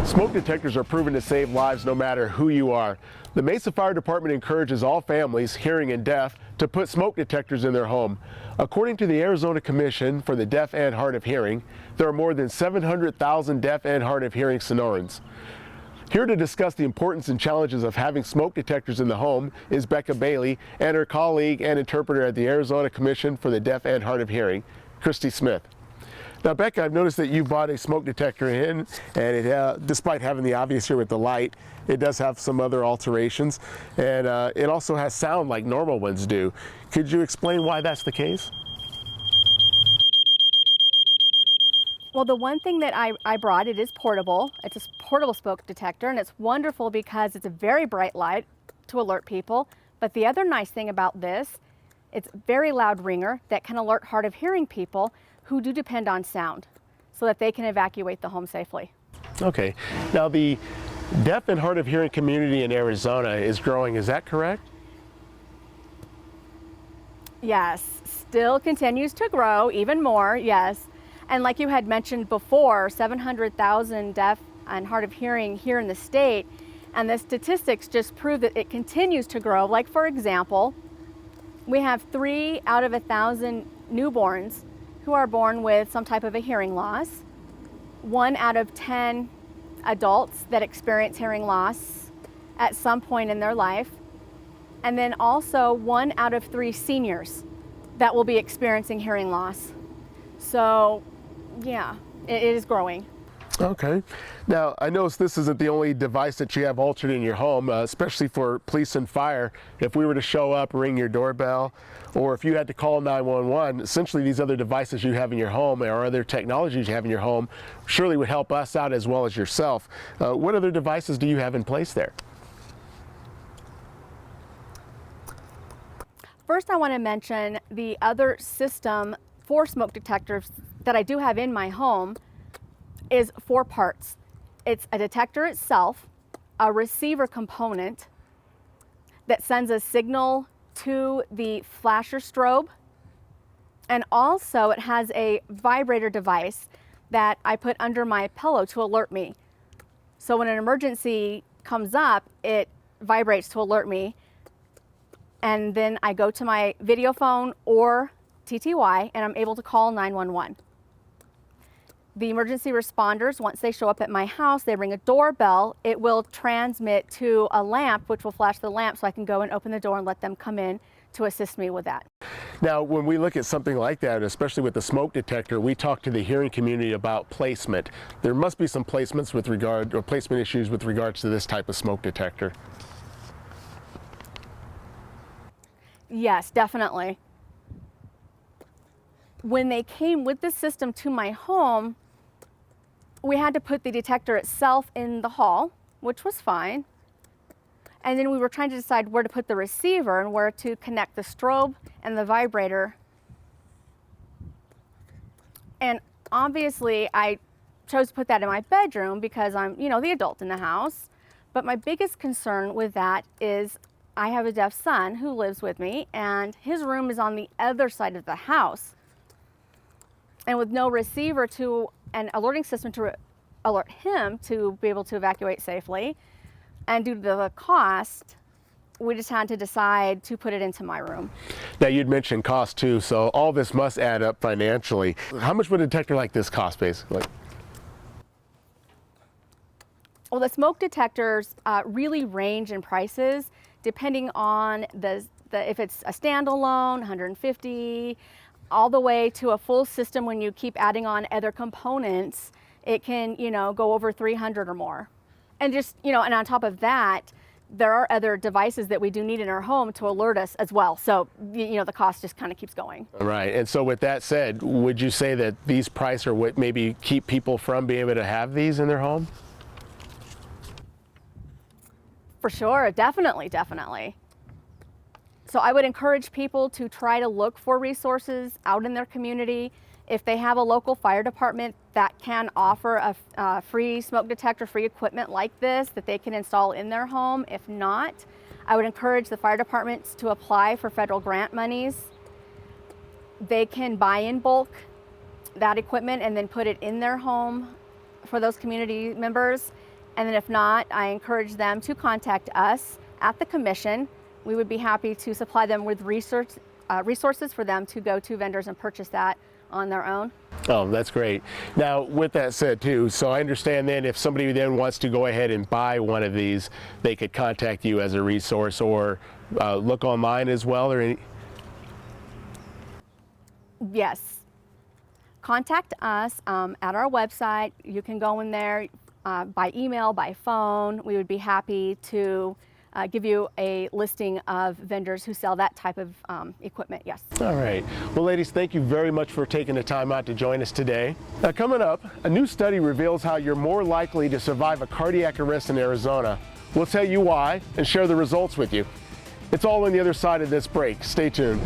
Smoke detectors are proven to save lives no matter who you are. The Mesa Fire Department encourages all families, hearing and deaf, to put smoke detectors in their home. According to the Arizona Commission for the Deaf and Hard of Hearing, there are more than 700,000 deaf and hard of hearing Sonorans. Here to discuss the importance and challenges of having smoke detectors in the home is Becca Bailey and her colleague and interpreter at the Arizona Commission for the Deaf and Hard of Hearing, Christy Smith. Now, Becca, I've noticed that you bought a smoke detector in, and it, despite having the obvious here with the light, it does have some other alterations, and it also has sound like normal ones do. Could you explain why that's the case? Well, the one thing that I brought, it is portable. It's a portable smoke detector, and it's wonderful because it's a very bright light to alert people. But the other nice thing about this, it's a very loud ringer that can alert hard of hearing people who do depend on sound so that they can evacuate the home safely. Okay. Now, the deaf and hard of hearing community in Arizona is growing, is that correct? Yes, still continues to grow even more, yes. And like you had mentioned before, 700,000 deaf and hard of hearing here in the state, and the statistics just prove that it continues to grow. Like, for example, we have 3 out of 1,000 newborns who are born with some type of a hearing loss. 1 out of 10 adults that experience hearing loss at some point in their life. And then also 1 out of 3 seniors that will be experiencing hearing loss. So, yeah, it is growing. Okay. Now, I noticed this isn't the only device that you have altered in your home, especially for police and fire. If we were to show up, ring your doorbell, or if you had to call 911, essentially these other devices you have in your home or other technologies you have in your home surely would help us out as well as yourself. What other devices do you have in place there? First, I want to mention the other system for smoke detectors that I do have in my home is 4 parts. It's a detector itself, a receiver component that sends a signal to the flasher strobe, and also it has a vibrator device that I put under my pillow to alert me. So when an emergency comes up, it vibrates to alert me, and then I go to my video phone or TTY and I'm able to call 911. The emergency responders, once they show up at my house, they ring a doorbell. It will transmit to a lamp, which will flash the lamp so I can go and open the door and let them come in to assist me with that. Now, when we look at something like that, especially with the smoke detector, we talk to the hearing community about placement. There must be some placements with regard, or placement issues with regards to this type of smoke detector. Yes, definitely. When they came with the system to my home, we had to put the detector itself in the hall, which was fine. And then we were trying to decide where to put the receiver and where to connect the strobe and the vibrator. And obviously I chose to put that in my bedroom because I'm, the adult in the house. But my biggest concern with that is I have a deaf son who lives with me, and his room is on the other side of the house. And with no receiver to an alerting system to alert him to be able to evacuate safely, and due to the cost, we just had to decide to put it into my room. Now, you'd mentioned cost too, so all this must add up financially. How much would a detector like this cost, basically? Well, the smoke detectors really range in prices depending on if it's a standalone, 150, all the way to a full system. When you keep adding on other components, it can, go over 300 or more. And just, and on top of that, there are other devices that we do need in our home to alert us as well. So, the cost just kind of keeps going. Right. And so with that said, would you say that these prices are what maybe keep people from being able to have these in their home? For sure. Definitely. So I would encourage people to try to look for resources out in their community. If they have a local fire department that can offer a free smoke detector, free equipment like this that they can install in their home. If not, I would encourage the fire departments to apply for federal grant monies. They can buy in bulk that equipment and then put it in their home for those community members. And then if not, I encourage them to contact us at the commission. We would be happy to supply them with resources for them to go to vendors and purchase that on their own. Oh, that's great. Now, with that said too, so I understand then if somebody then wants to go ahead and buy one of these, they could contact you as a resource or look online as well, or any... Yes. Contact us at our website. You can go in there by email, by phone. We would be happy to give you a listing of vendors who sell that type of equipment, yes. All right. Well, ladies, thank you very much for taking the time out to join us today. Now, coming up, a new study reveals how you're more likely to survive a cardiac arrest in Arizona. We'll tell you why and share the results with you. It's all on the other side of this break. Stay tuned.